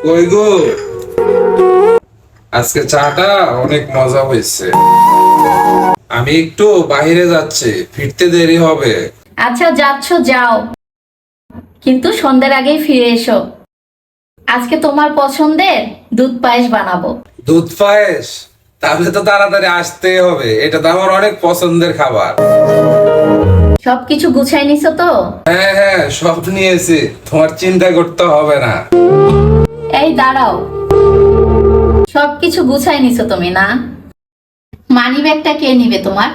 কই গো, আজকে চাটা অনেক মজা হয়েছে। আমি একটু বাইরে যাচ্ছি, ফিরতে দেরি হবে। আচ্ছা যাচ্ছ যাও, কিন্তু সন্ধ্যার আগেই ফিরে এসো। আজকে তোমার পছন্দের দুধ পায়েস বানাবো। দুধ পায়েস? তাহলে তো তাড়াতাড়ি আসতেই হবে, এটা তো আমার অনেক পছন্দের খাবার। সবকিছু গুছাই নিছো তো? হ্যাঁ হ্যাঁ, সব নিয়েছি, তোমার চিন্তা করতে হবে না। এই দাঁড়াও, সবকিছু গুছাই নিছো তুমি না? মানি ব্যাগটা কে নিবে তোমার?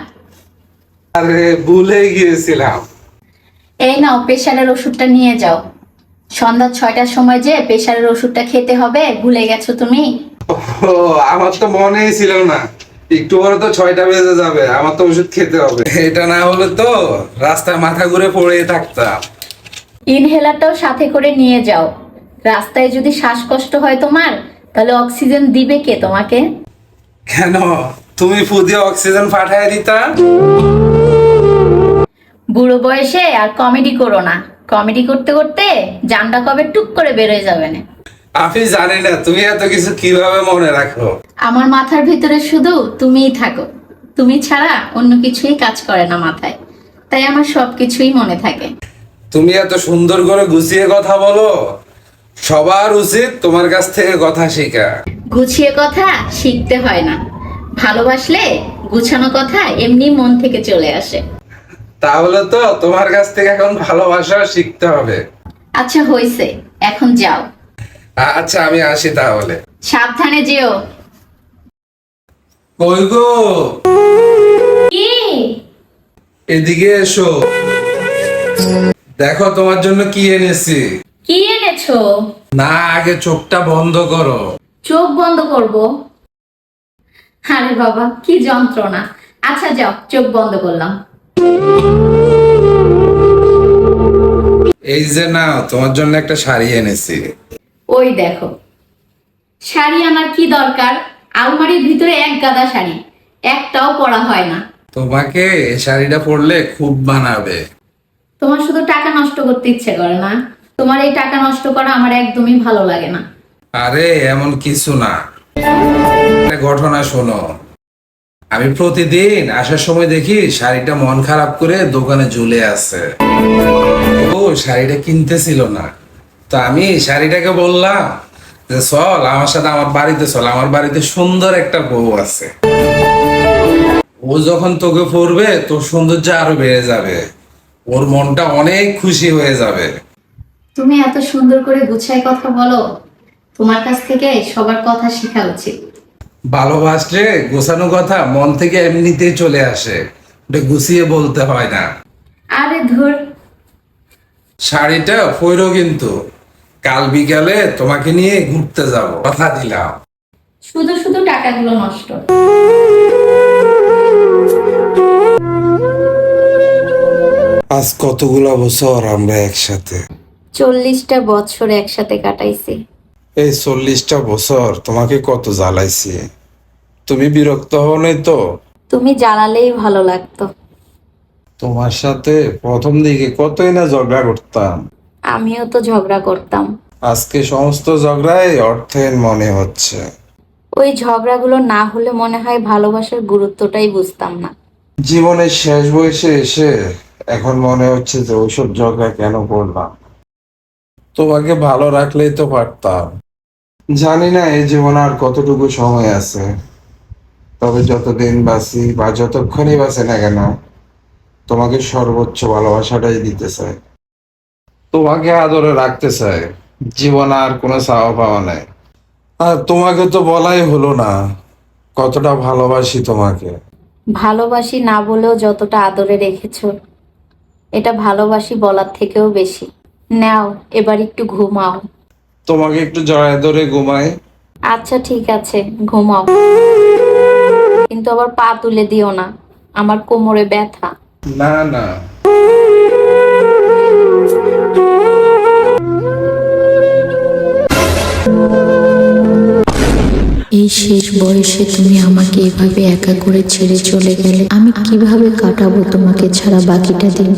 আরে ভুলে গিয়েছিলাম। এই নাও, প্রেসারের ওষুধটা নিয়ে যাও। সন্ধ্যা 6টার সময় যে প্রেসারের ওষুধটা খেতে হবে, ভুলে গেছো তুমি? ও, আমার তো মনেই ছিল না। একটু পরে তো 6টা বেজে যাবে, আমার তো ওষুধ খেতে হবে। এটা না হলে তো রাস্তায় মাথা ঘুরে পড়ে থাকতাম। ইনহেলারটাও সাথে করে নিয়ে যাও। রাস্তায় যদি শ্বাসকষ্ট হয় তোমার, তাহলে অক্সিজেন দিবে কে তোমাকে? কেন, তুমি ফু দিয়ে অক্সিজেন পাঠায় দিতা? বুড়ো বয়সে আর কমেডি করো না। কমেডি করতে করতে জানটা কবে টুক করে বেরোয় যাবে না। আমি জানি না তুমি এত কিছু কিভাবে মনে রাখো। আমার মাথার ভিতরে শুধু তুমিই থাকো। তুমি ছাড়া অন্য কিছুই কাজ করে না মাথায়, তাই আমার সবকিছুই মনে থাকে। তুমি এত সুন্দর করে গুছিয়ে কথা বলো, সবার উচিত তোমার কাছ থেকে কথা শেখা। গুছিয়ে কথা শিখতে হয় না, ভালোবাসলে গুছানো কথা এমনি মন থেকে চলে আসে। তাহলে তো তোমার কাছ থেকে এখন ভালোবাসা শিখতে হবে। আচ্ছা হইছে, এখন যাও। আচ্ছা আমি আসি তাহলে। সাবধানে যেও। কই গো, কি? এদিকে এসো, দেখো তোমার জন্য কি এনেছি। কি এনেছো? না, আগে চোখটা বন্ধ করো। চোখ বন্ধ করব? আরে বাবা, কি যন্ত্রণা। আচ্ছা যাও, চোখ বন্ধ করলাম। এই যে নাও, তোমার জন্য একটা শাড়ি এনেছি। ওই দেখো, শাড়ি আনার কি দরকার? আলমারির ভিতরে এক গাদা শাড়ি, একটাও পরা হয় না। তোমাকে এই শাড়িটা পরলে খুব মানাবে। তোমার শুধু টাকা নষ্ট করতে ইচ্ছে করে না? তোমার এই টাকা নষ্ট করা আমার একদমই ভালো লাগে না। আরে এমন কিছু না, একটা ঘটনা শোনো। আমি প্রতিদিন আসার সময় দেখি শাড়িটা মন খারাপ করে দোকানে ঝুলে আছে। ও শাড়িটা কিনতেছিল না, তো আমি শাড়িটাকে বললাম যে চল আমার সাথে আমার বাড়িতে চল, আমার বাড়িতে সুন্দর একটা বউ আছে। ও যখন তোকে পরবে তোর সৌন্দর্য আরো বেড়ে যাবে, ওর মনটা অনেক খুশি হয়ে যাবে। তুমি এত সুন্দর করে গুছায় কথা বলো, তোমার কাছ থেকে সবার কথা শেখা উচিত। ভালোবাসলে গোছানো কথা মন থেকে এমনিতেই চলে আসে, ওটা গুছিয়ে বলতে হয় না। আরে ধুর। শাড়িটা পরো, কিন্তু কাল বিকালে তোমাকে নিয়ে ঘুরতে যাব, কথা দিলাম। শুধু শুধু টাকাগুলো নষ্ট। আজ কতগুলা বছর আমরা একসাথে। 40টা বছর একসাথে কাটাইছি। এই 40টা বছর তোমাকে কত জ্বালাইছি, তুমি বিরক্ত হও নাই তো? তুমি জ্বালালেই ভালো লাগতো। তোমার সাথে প্রথম দিকে কতই না ঝগড়া করতাম, আমিও তো ঝগড়া করতাম। আজকে সমস্ত ঝগড়াই অর্থহীন মনে হচ্ছে। ওই ঝগড়াগুলো না হলে মনে হয় ভালোবাসার গুরুত্বটাই বুঝতাম না। জীবনের শেষ বয়সে এসে এখন মনে হচ্ছে যে ওইসব ঝগড়া কেন করলাম। তোমাকে ভালো রাখলেই তো পারতাম। জানি না এই জীবন আর কতটুকু সময় আছে, তবে যতদিন বাঁচি বা যতক্ষণই বাঁচে না কেন, তোমাকে সর্বোচ্চ ভালোবাসাটাই দিতে চাই, তোমাকে আদরে রাখতে চাই। জীবন আর কোনো চাওয়া পাওয়া নাই। আর তোমাকে তো বলাই হলো না কতটা ভালোবাসি তোমাকে। ভালোবাসি না বলেও যতটা আদরে রেখেছো, এটা ভালোবাসি বলার থেকেও বেশি। নাও, এবার একটু ঘুমাও। তোমাকে একটু জড়ায় ধরে ঘুমাই। আচ্ছা ঠিক আছে, ঘুমাও, কিন্তু আবার পা তুলে দিও না, আমার কোমরে ব্যথা। না না, এই শেষ বয়সে তুমি আমাকে এভাবে একা করে ছেড়ে চলে গেলে, আমি কিভাবে কাটাবো তোমাকে ছাড়া বাকিটা দিন?